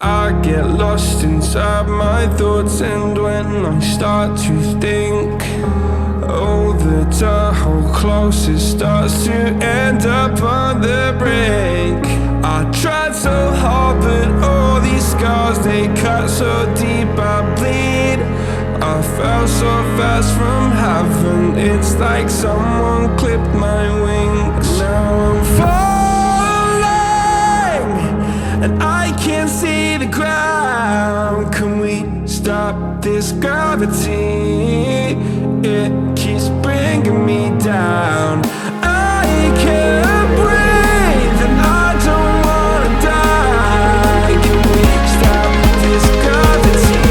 I get lost inside my thoughts, and when I start to think, oh, the door closest starts to end up on the brink. I tried so hard, but all these scars, they cut so deep I bleed. I fell so fast from heaven, it's like someone clipped my wings. Now I'm falling, and I can't see the ground. Can we stop this gravity? It keeps bringing me down. I can't breathe and I don't wanna die. Can we stop this gravity?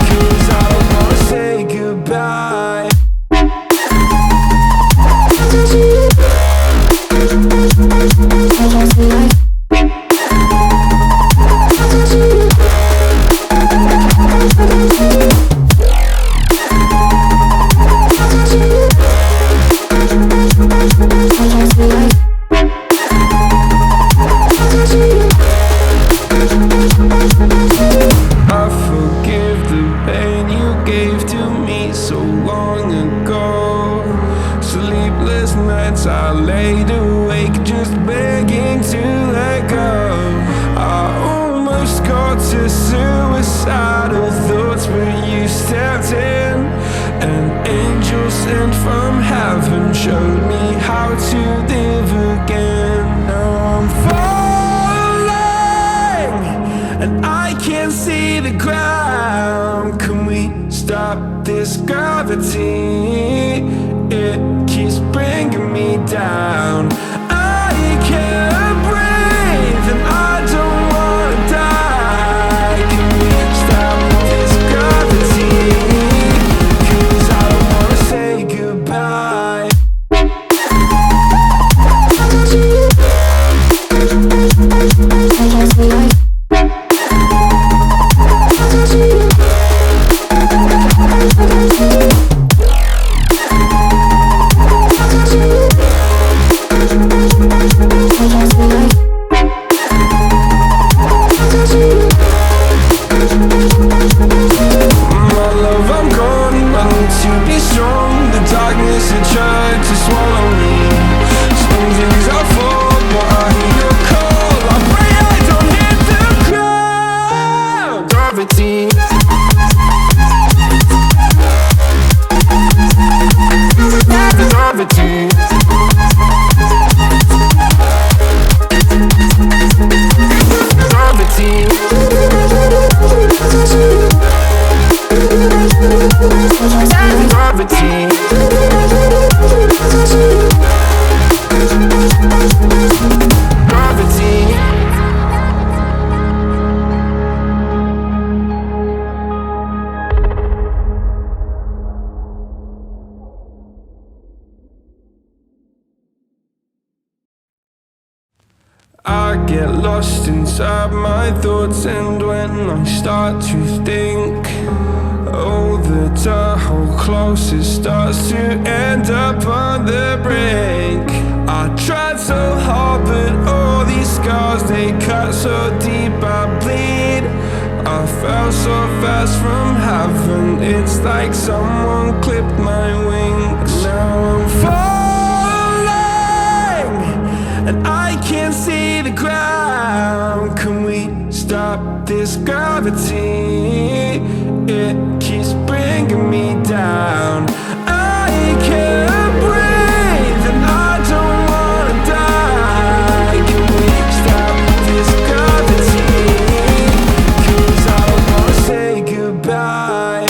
'Cause I don't wanna say goodbye. I laid awake just begging to let go. I almost got to suicidal thoughts, but you stepped in. An angel sent from heaven showed me how to live again. Now I'm falling, and I can't see the ground. Can we stop this gravity? It keeps bringing me down. I can't breathe and I don't wanna die. Can we stop this gravity? 'Cause I don't wanna say goodbye. I get lost inside my thoughts, and when I start to think, oh, the door closest starts to end up on the brink. I tried so hard, but all these scars, they cut so deep I bleed. I fell so fast from heaven, it's like someone clipped my wings. Now I'm falling, and I can't see the ground. Can we stop this gravity? It keeps bringing me down. I can't breathe and I don't wanna die. Can we stop this gravity? 'Cause I don't wanna say goodbye.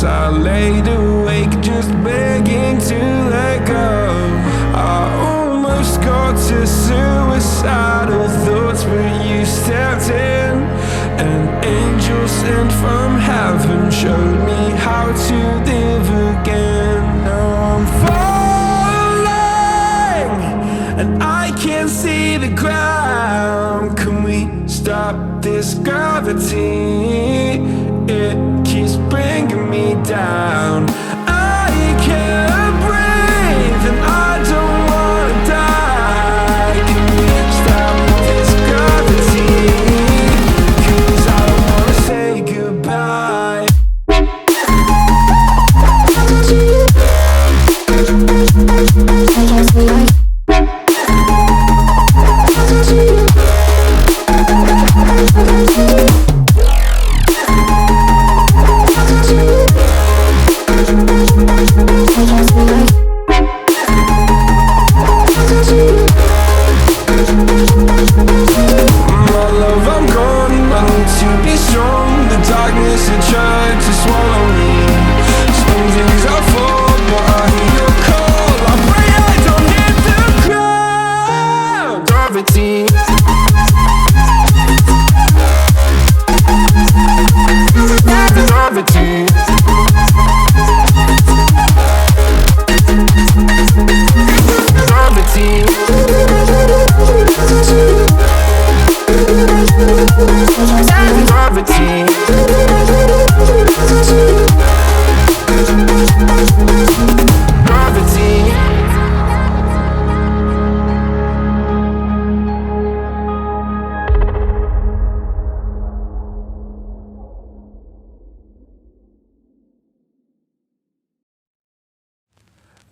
I laid awake just begging to let go. I almost got to suicidal sent from heaven showed me how to live again. Now I'm falling and I can't see the ground. Can we stop this gravity? It keeps bringing me down. I can't breathe and I don't wanna die. Can we stop this gravity? 'Cause I don't wanna say goodbye.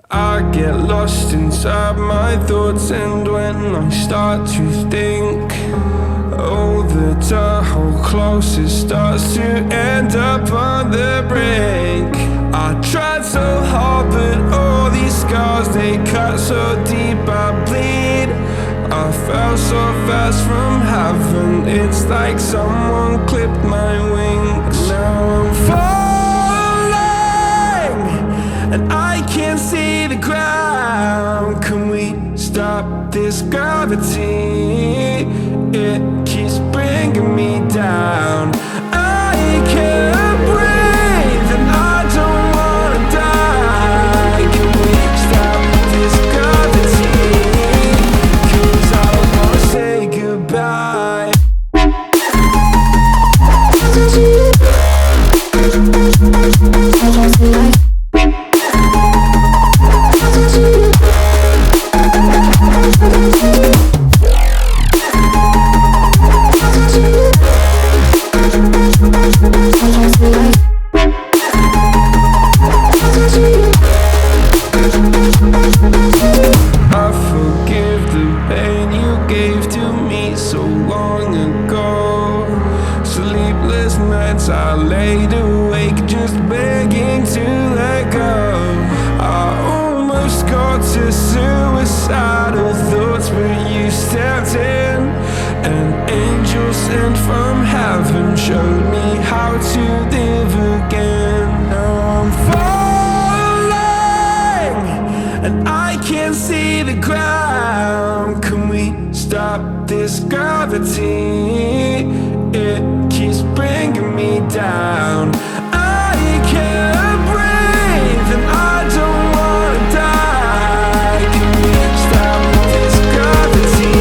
I get lost inside my thoughts, and when I start to think, oh, the door closest starts to end up on the brink. I tried so hard, but all these scars, they cut so deep I bleed. I fell so fast from heaven, it's like someone clipped my wings. Now I'm falling and I can't see the ground. Can we stop this gravity? It keeps bringing me down. I can't breathe and I don't wanna die. Can we stop this gravity? 'Cause I don't wanna say goodbye. I laid awake just begging to let go. I almost got to suicidal thoughts, but you stepped in. An angel sent from heaven showed me how to live again. Now I'm falling and I can't see the ground. Can we stop this gravity? It keeps bringing me down. I can't breathe and I don't wanna die. Can we stop this gravity?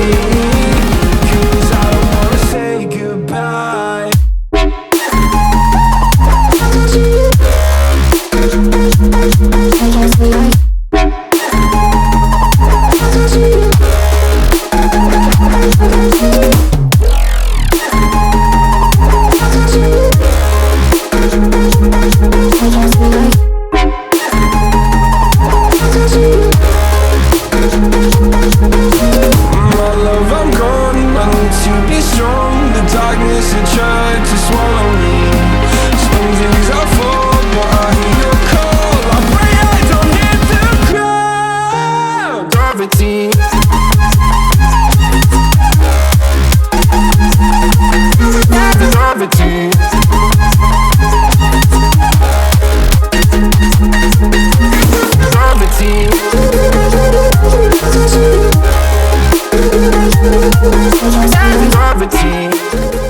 'Cause I don't wanna say goodbye. Gravity.